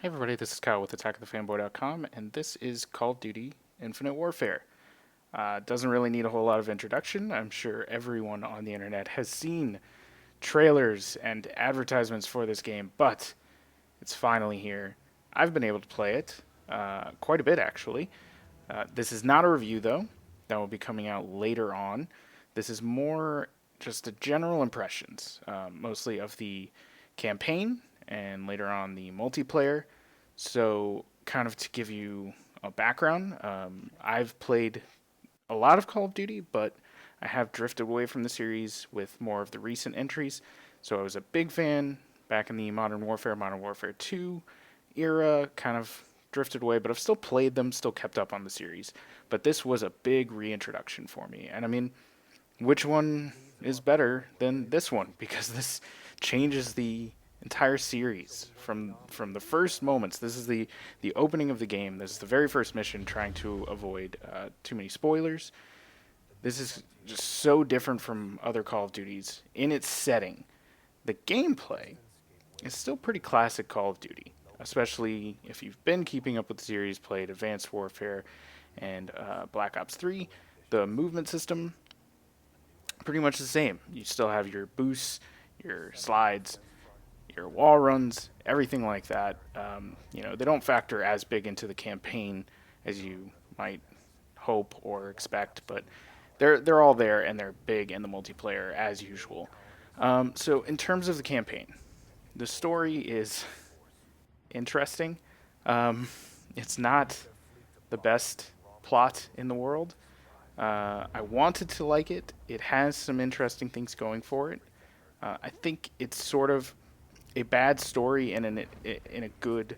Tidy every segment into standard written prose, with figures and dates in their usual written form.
Hey everybody, this is Kyle with AttackOfTheFanboy.com, and this is Call of Duty Infinite Warfare. Doesn't really need a whole lot of introduction. I'm sure everyone on the internet has seen trailers and advertisements for this game, but it's finally here. I've been able to play it quite a bit, actually. This is not a review, though. That will be coming out later on. This is more just a general impressions, mostly of the campaign and later on the multiplayer. So, kind of to give you a background, I've played a lot of Call of Duty, but I have drifted away from the series with more of the recent entries. So, I was a big fan back in the Modern Warfare 2 era, kind of drifted away, but I've still played them, still kept up on the series. But this was a big reintroduction for me. And I mean, which one is better than this one? Because this changes the entire series from the first moments. This is the opening of the game. This is the very first mission, trying to avoid too many spoilers. This is just so different from other Call of Duties in its setting. The gameplay is still pretty classic Call of Duty, especially if you've been keeping up with the series, played Advanced Warfare and Black Ops 3. The movement system pretty much the same. You still have your boosts, your slides, your wall runs, everything like that. They don't factor as big into the campaign as you might hope or expect, but they're all there and they're big in the multiplayer as usual. So in terms of the campaign, the story is interesting. Um, it's not the best plot in the world. I wanted to like it. It has some interesting things going for it. I think it's sort of a bad story in a good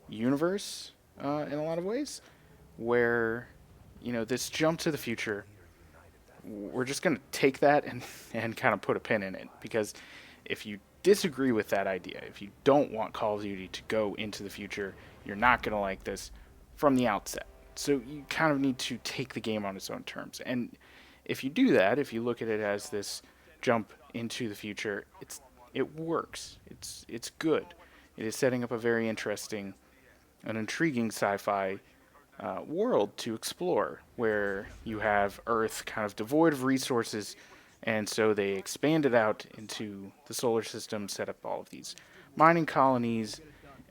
universe in a lot of ways, where this jump to the future, we're just gonna take that and and kind of put a pin in it because if you disagree with that idea, if you don't want Call of Duty to go into the future, you're not gonna like this from the outset. So you kind of need to take the game on its own terms. And if you do that, if you look at it as this jump into the future, it works. It's good. It is setting up a very interesting and intriguing sci-fi world to explore, where you have Earth kind of devoid of resources, and so they expanded out into the solar system, set up all of these mining colonies,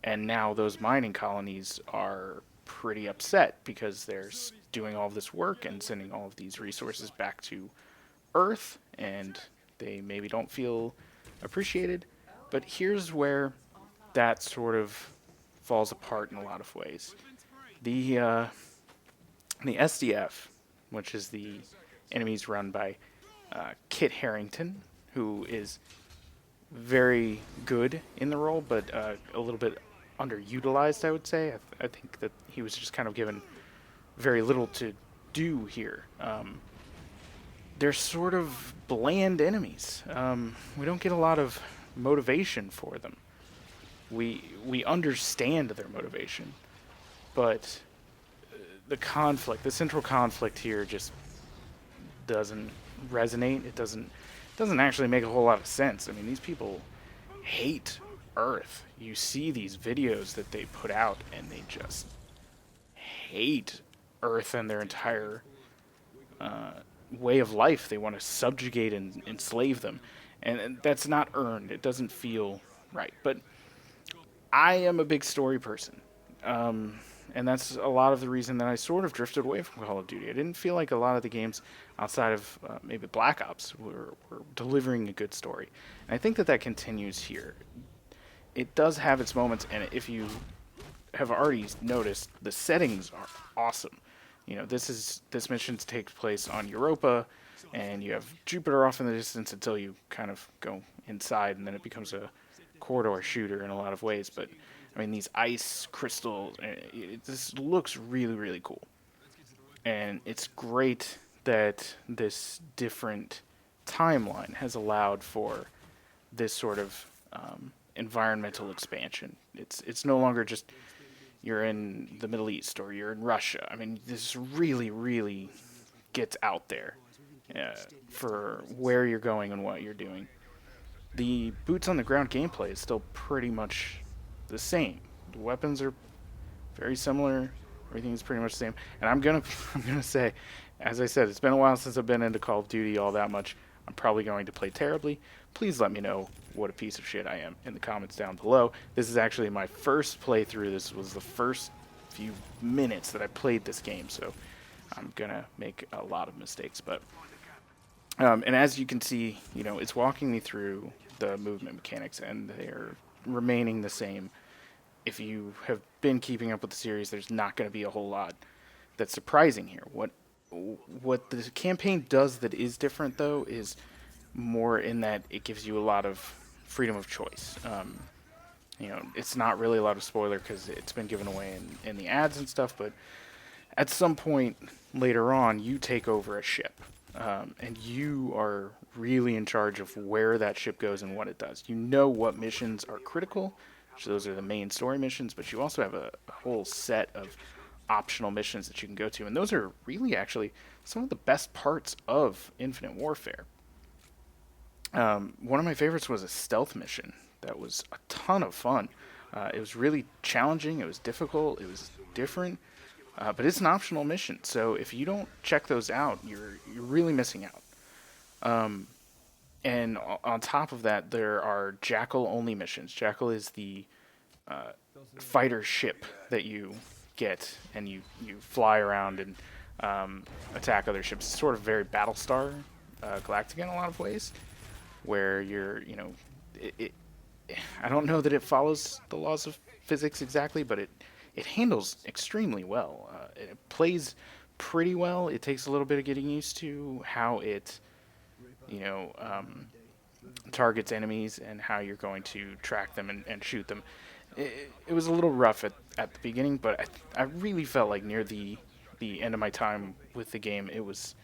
and now those mining colonies are pretty upset because they're doing all of this work and sending all of these resources back to Earth, and they maybe don't feel appreciated. But here's where that sort of falls apart in a lot of ways. The the SDF, which is the enemies run by Kit Harrington, who is very good in the role, but a little bit underutilized, I would say. I think that he was just kind of given very little to do here. They're sort of bland enemies. We don't get a lot of motivation for them. We understand their motivation, but the conflict, the central conflict here, just doesn't resonate. It doesn't actually make a whole lot of sense. I mean, these people hate Earth. You see these videos that they put out, and they just hate Earth and their entire uh, way of life. They want to subjugate and enslave them, and that's not earned. It doesn't feel right. But I am a big story person. And that's a lot of the reason that I sort of drifted away from Call of Duty. I didn't feel like a lot of the games outside of maybe Black Ops were delivering a good story. And I think that that continues here. It does have its moments, and if you have already noticed, the settings are awesome. This mission takes place on Europa, and you have Jupiter off in the distance until you kind of go inside, and then it becomes a corridor shooter in a lot of ways. But I mean, these ice crystals, this looks really, really cool. And it's great that this different timeline has allowed for this sort of environmental expansion. It's no longer just you're in the Middle East or you're in Russia. I mean, this really, really gets out there for where you're going and what you're doing. The boots on the ground gameplay is still pretty much the same. The weapons are very similar. Everything's pretty much the same. And I'm gonna I'm gonna say, as I said, it's been a while since I've been into Call of Duty all that much. I'm probably going to play terribly. Please let me know what a piece of shit I am in the comments down below. This is actually my first playthrough. This was the first few minutes that I played this game, so I'm gonna make a lot of mistakes. But and as you can see, it's walking me through the movement mechanics, and they're remaining the same. If you have been keeping up with the series, there's not going to be a whole lot that's surprising here. What the campaign does that is different, though, is more in that it gives you a lot of freedom of choice. It's not really a lot of spoiler because it's been given away in the ads and stuff, but at some point later on, you take over a ship. And you are really in charge of where that ship goes and what it does. You know what missions are critical, so those are the main story missions, but you also have a whole set of optional missions that you can go to, and those are really actually some of the best parts of Infinite Warfare. One of my favorites was a stealth mission that was a ton of fun. It was really challenging, it was difficult, it was different, but it's an optional mission, so if you don't check those out, you're really missing out. And on top of that, there are Jackal only missions. Jackal is the fighter ship that you get, and you fly around and attack other ships. It's sort of very Battlestar Galactica in a lot of ways, where I don't know that it follows the laws of physics exactly, but it handles extremely well. It plays pretty well. It takes a little bit of getting used to how it, targets enemies and how you're going to track them and shoot them. It was a little rough at the beginning, but I really felt like near the end of my time with the game, it was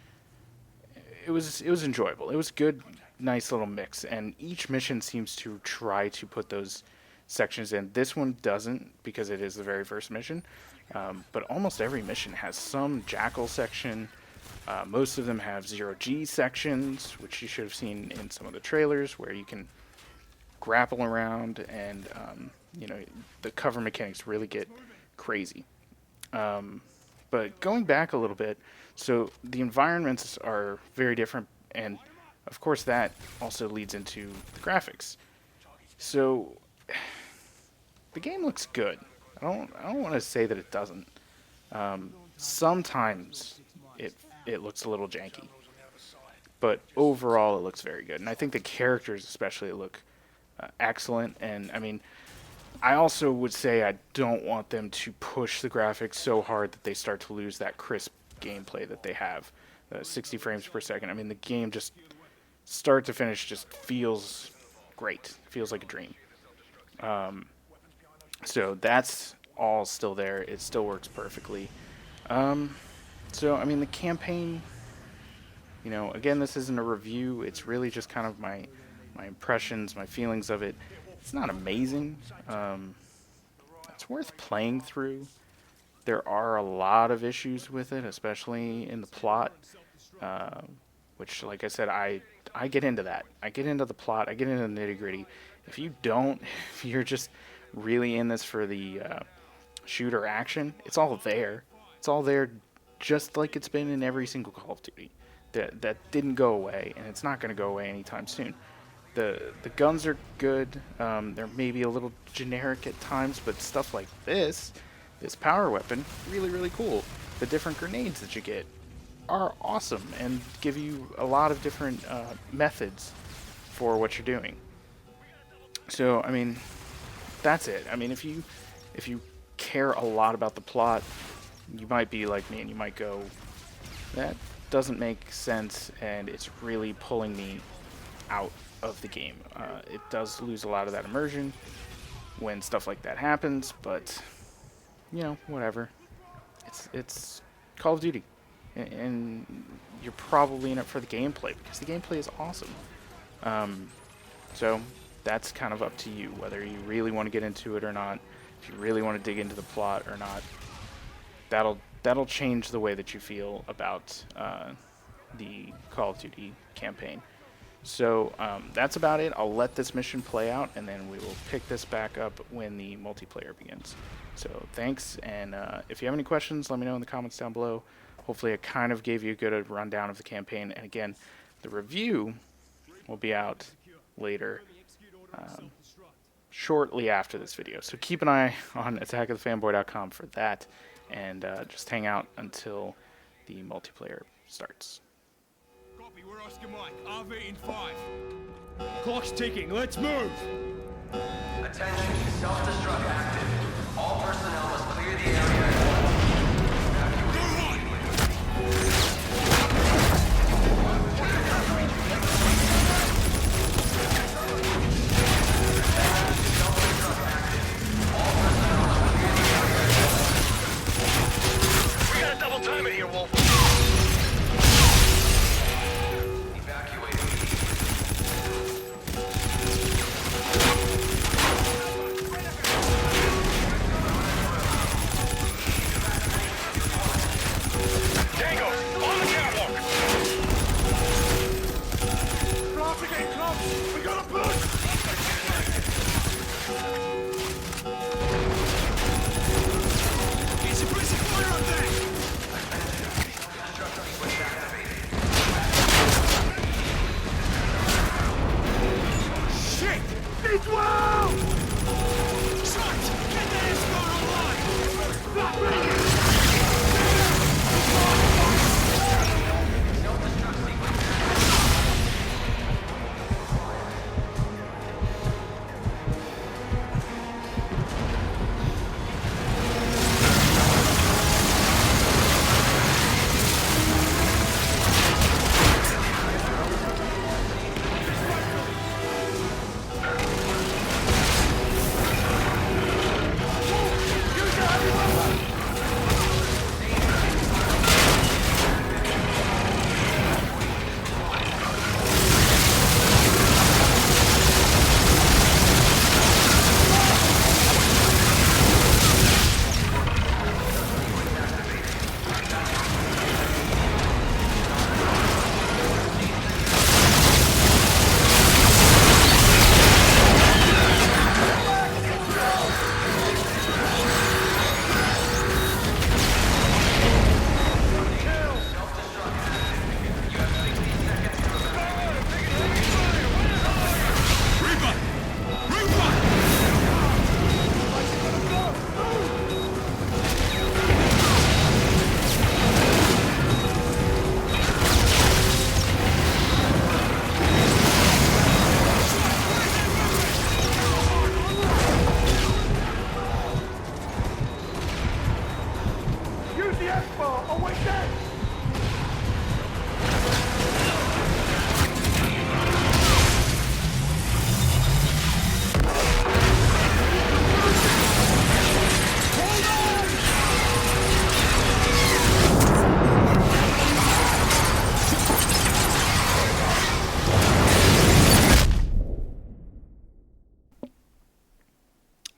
enjoyable. It was good, nice little mix, and each mission seems to try to put those sections in. This one doesn't, because it is the very first mission, but almost every mission has some Jackal section. Most of them have zero-G sections, which you should have seen in some of the trailers, where you can grapple around, and the cover mechanics really get crazy. But going back a little bit, so the environments are very different, and of course that also leads into the graphics. So the game looks good. I don't want to say that it doesn't. Sometimes it looks a little janky, but overall it looks very good. And I think the characters especially look excellent. And I mean, I also would say I don't want them to push the graphics so hard that they start to lose that crisp gameplay that they have. 60 frames per second. I mean, the game just start to finish just feels great. Feels like a dream. So that's all still there. It still works perfectly. So, I mean, the campaign, again, this isn't a review. It's really just kind of my impressions, my feelings of it. It's not amazing. It's worth playing through. There are a lot of issues with it, especially in the plot, which, like I said, I get into that. I get into the plot. I get into the nitty-gritty. If you don't, if you're just really in this for the shooter action, it's all there. It's all there just like it's been in every single Call of Duty. That didn't go away, and it's not going to go away anytime soon. The guns are good. They're maybe a little generic at times, but stuff like this power weapon, really, really cool. The different grenades that you get are awesome and give you a lot of different methods for what you're doing. So, I mean, that's it. I mean, if you care a lot about the plot, you might be like me and you might go, that doesn't make sense, and it's really pulling me out of the game. It does lose a lot of that immersion when stuff like that happens, but whatever. It's Call of Duty, and you're probably in it for the gameplay because the gameplay is awesome. So that's kind of up to you whether you really want to get into it or not. If you really want to dig into the plot or not, that'll change the way that you feel about the Call of Duty campaign. So that's about it. I'll let this mission play out, and then we will pick this back up when the multiplayer begins. So thanks, and if you have any questions, let me know in the comments down below. Hopefully I kind of gave you a good rundown of the campaign, and again, the review will be out later, shortly after this video. So keep an eye on attackofthefanboy.com for that, and just hang out until the multiplayer starts. Copy, we're Oscar Mike. RV in 5. Clock's ticking, let's move! Attention, self-destruct active. All personnel must clear the area. We gotta double time it here, Wolf.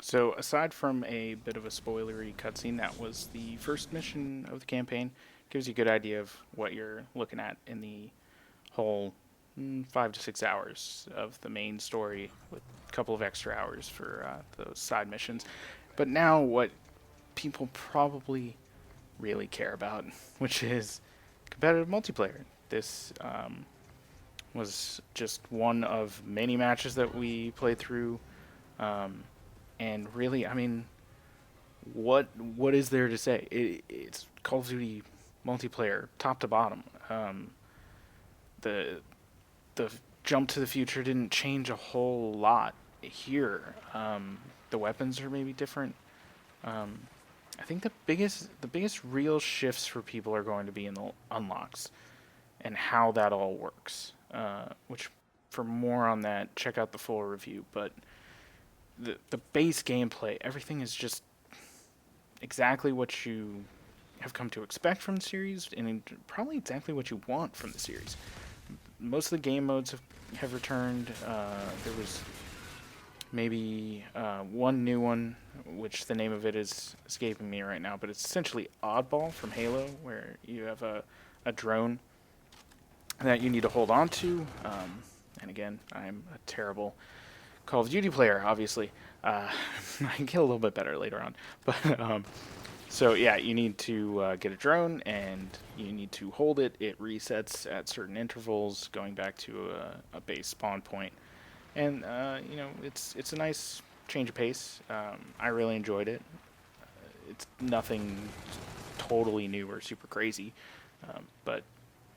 So aside from a bit of a spoilery cutscene, that was the first mission of the campaign. Gives you a good idea of what you're looking at in the whole 5 to 6 hours of the main story, with a couple of extra hours for those side missions. But now what people probably really care about, which is competitive multiplayer. This was just one of many matches that we played through. And really, I mean, what is there to say? It's Call of Duty multiplayer, top to bottom. The jump to the future didn't change a whole lot here. The weapons are maybe different. I think the biggest real shifts for people are going to be in the unlocks and how that all works. Which, for more on that, check out the full review. But the base gameplay, everything is just exactly what you have come to expect from the series, and probably exactly what you want from the series. Most of the game modes have returned. There was maybe one new one, which the name of it is escaping me right now, but it's essentially Oddball from Halo, where you have a drone that you need to hold on to, And again, I'm a terrible Call of Duty player, obviously. I can get a little bit better later on. But so yeah, you need to get a drone, and you need to hold it. It resets at certain intervals, going back to a base spawn point. And it's a nice change of pace. I really enjoyed it. It's nothing totally new or super crazy, but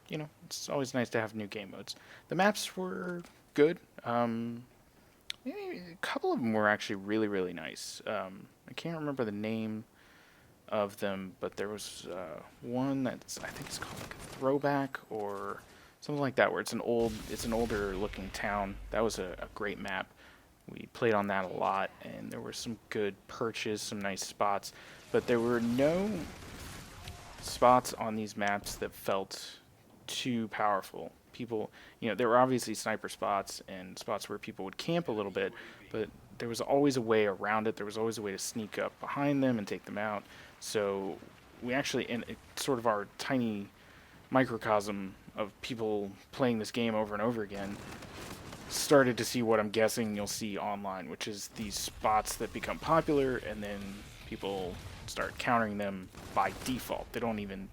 it's always nice to have new game modes. The maps were good. Maybe a couple of them were actually really, really nice. I can't remember the name of them, but there was one that's, I think it's called like a Throwback or something like that, where it's an older looking town. That was a great map. We played on that a lot, and there were some good perches, some nice spots, but there were no spots on these maps that felt too powerful. People, there were obviously sniper spots and spots where people would camp a little bit, but there was always a way around it. There was always a way to sneak up behind them and take them out. So we actually, in sort of our tiny microcosm of people playing this game over and over again, started to see what I'm guessing you'll see online, which is these spots that become popular, and then people start countering them by default. They don't even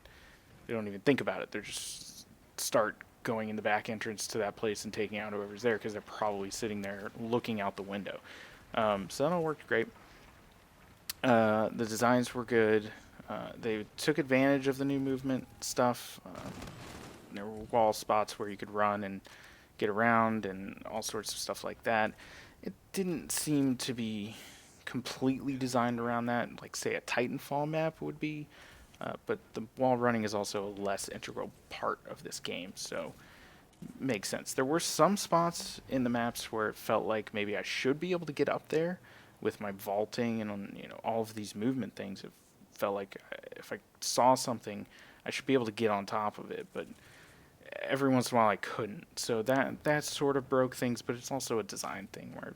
think about it. They just start going in the back entrance to that place and taking out whoever's there, because they're probably sitting there looking out the window. So that all worked great. The designs were good. They took advantage of the new movement stuff. There were wall spots where you could run and get around and all sorts of stuff like that. It didn't seem to be completely designed around that, like say a Titanfall map would be. But the wall running is also a less integral part of this game, so makes sense. There were some spots in the maps where it felt like maybe I should be able to get up there with my vaulting and all of these movement things. It felt like if I saw something, I should be able to get on top of it, but every once in a while I couldn't. So that sort of broke things, but it's also a design thing where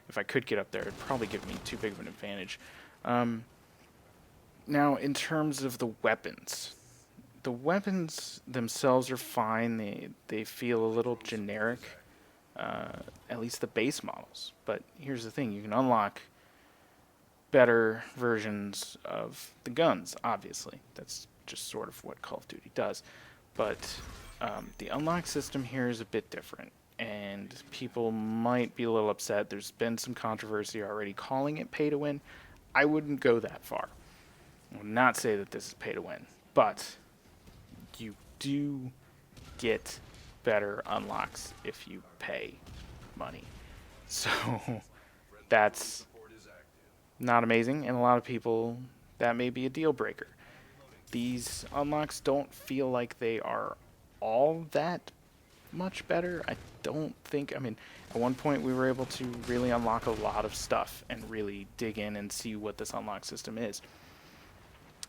if I could get up there, it'd probably give me too big of an advantage. Now, in terms of the weapons themselves are fine. They feel a little generic, at least the base models. But here's the thing. You can unlock better versions of the guns, obviously. That's just sort of what Call of Duty does. But the unlock system here is a bit different, and people might be a little upset. There's been some controversy already calling it pay to win. I wouldn't go that far. I would not say that this is pay to win, but you do get better unlocks if you pay money. So that's not amazing, and a lot of people, that may be a deal breaker. These unlocks don't feel like they are all that much better. I don't think, at one point we were able to really unlock a lot of stuff and really dig in and see what this unlock system is.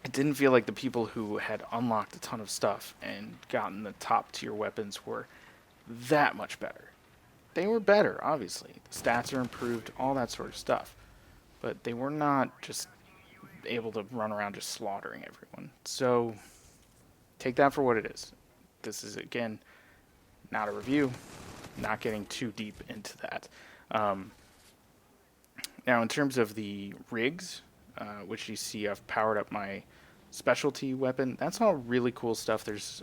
It didn't feel like the people who had unlocked a ton of stuff and gotten the top tier weapons were that much better. They were better, obviously. The stats are improved, all that sort of stuff. But they were not just able to run around just slaughtering everyone. So take that for what it is. This is, again, not a review, not getting too deep into that. Now, in terms of the rigs, which you see I've powered up my specialty weapon, that's all really cool stuff. There's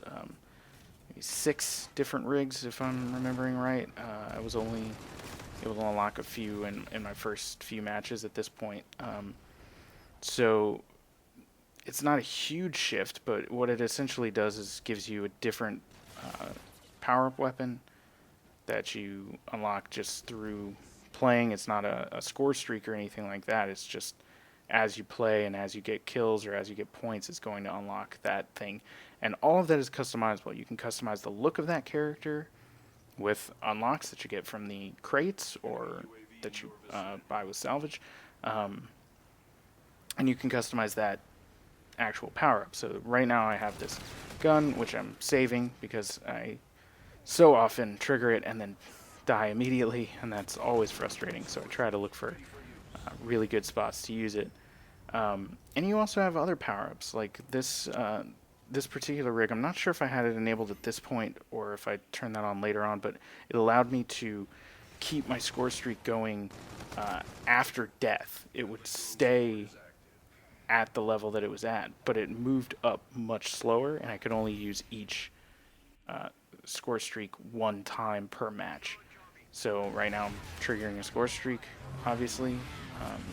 maybe 6 different rigs, if I'm remembering right. I was only able to unlock a few in my first few matches at this point. So it's not a huge shift, but what it essentially does is gives you a different power-up weapon that you unlock just through playing. It's not a score streak or anything like that. It's just as you play and as you get kills or as you get points, it's going to unlock that thing. And all of that is customizable. You can customize the look of that character with unlocks that you get from the crates or that you buy with salvage. And you can customize that actual power-up. So right now I have this gun, which I'm saving because I so often trigger it and then die immediately, and that's always frustrating. So I try to look for really good spots to use it. And you also have other power-ups, like this this particular rig, I'm not sure if I had it enabled at this point or if I turned that on later on, but it allowed me to keep my score streak going after death. It would stay at the level that it was at, but it moved up much slower, and I could only use each score streak one time per match. So right now I'm triggering a score streak, obviously.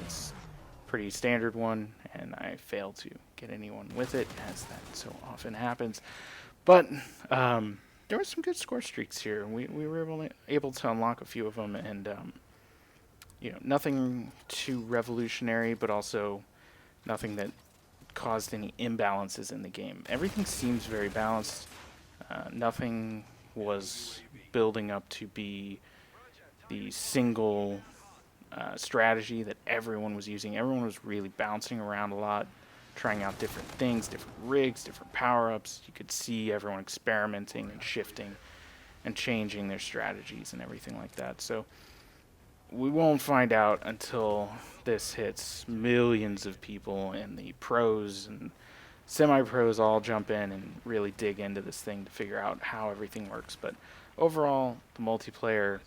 It's a pretty standard one, and I failed to get anyone with it, as that so often happens. But there were some good score streaks here, and we were able to unlock a few of them, and nothing too revolutionary, but also nothing that caused any imbalances in the game. Everything seems very balanced. Nothing was building up to be the single strategy that everyone was using. Everyone was really bouncing around a lot, trying out different things, different rigs, different power-ups. You could see everyone experimenting and shifting and changing their strategies and everything like that. So we won't find out until this hits millions of people, and the pros and semi-pros all jump in and really dig into this thing to figure out how everything works. But overall, the multiplayer,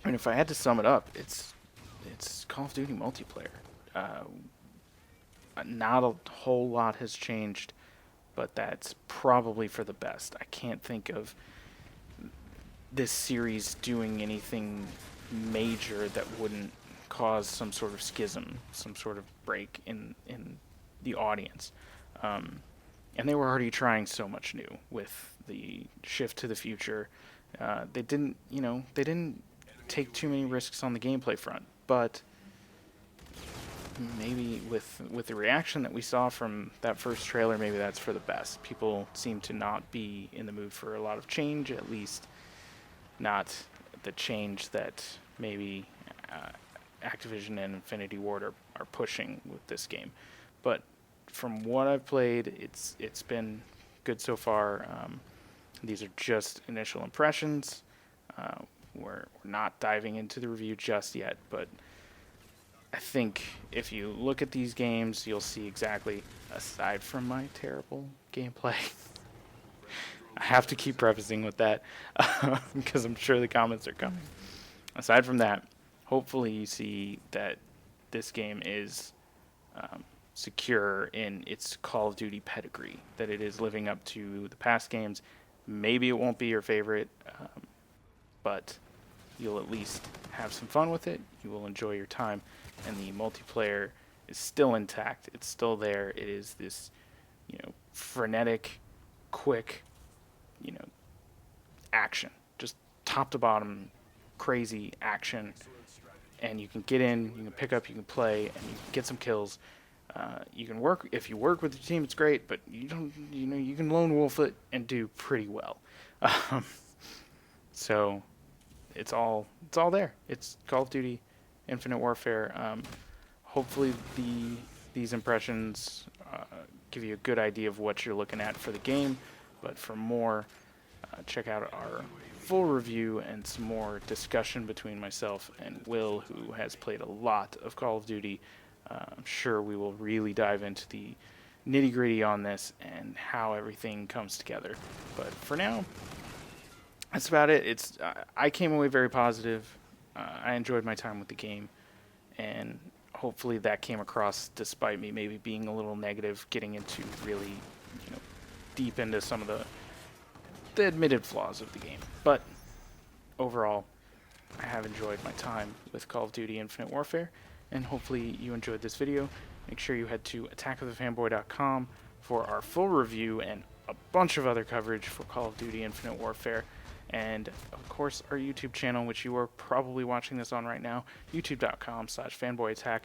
and if I had to sum it up, it's Call of Duty multiplayer. Not a whole lot has changed, but that's probably for the best. I can't think of this series doing anything major that wouldn't cause some sort of schism, some sort of break in the audience. And they were already trying so much new with the shift to the future. They didn't take too many risks on the gameplay front, but maybe with the reaction that we saw from that first trailer, maybe that's for the best. People seem to not be in the mood for a lot of change, at least not the change that maybe Activision and Infinity Ward are pushing with this game. But from what I've played, it's been good so far. These are just initial impressions. We're not diving into the review just yet, but I think if you look at these games, you'll see exactly, aside from my terrible gameplay, I have to keep prefacing with that because I'm sure the comments are coming. Aside from that, hopefully you see that this game is secure in its Call of Duty pedigree, that it is living up to the past games. Maybe it won't be your favorite, but you'll at least have some fun with it. You will enjoy your time, and the multiplayer is still intact. It's still there. It is this, frenetic, quick, action, just top to bottom, crazy action. And you can get in, you can pick up, you can play, and you can get some kills. You can work, if you work with the team, it's great, but you don't, you can lone wolf it and do pretty well. So it's all there. It's Call of Duty Infinite Warfare. Hopefully these impressions give you a good idea of what you're looking at for the game. But for more, check out our full review and some more discussion between myself and Will, who has played a lot of Call of Duty. I'm sure we will really dive into the nitty-gritty on this and how everything comes together. But for now, that's about it. I came away very positive. I enjoyed my time with the game, and hopefully that came across despite me maybe being a little negative, getting into really, deep into some of the admitted flaws of the game. But overall, I have enjoyed my time with Call of Duty Infinite Warfare, and hopefully you enjoyed this video. Make sure you head to attackofthefanboy.com for our full review and a bunch of other coverage for Call of Duty Infinite Warfare. And, of course, our YouTube channel, which you are probably watching this on right now, youtube.com/fanboyattack.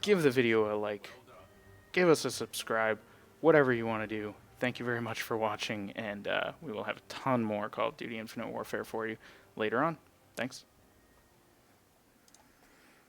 Give the video a like. Give us a subscribe. Whatever you want to do. Thank you very much for watching, and we will have a ton more Call of Duty Infinite Warfare for you later on. Thanks.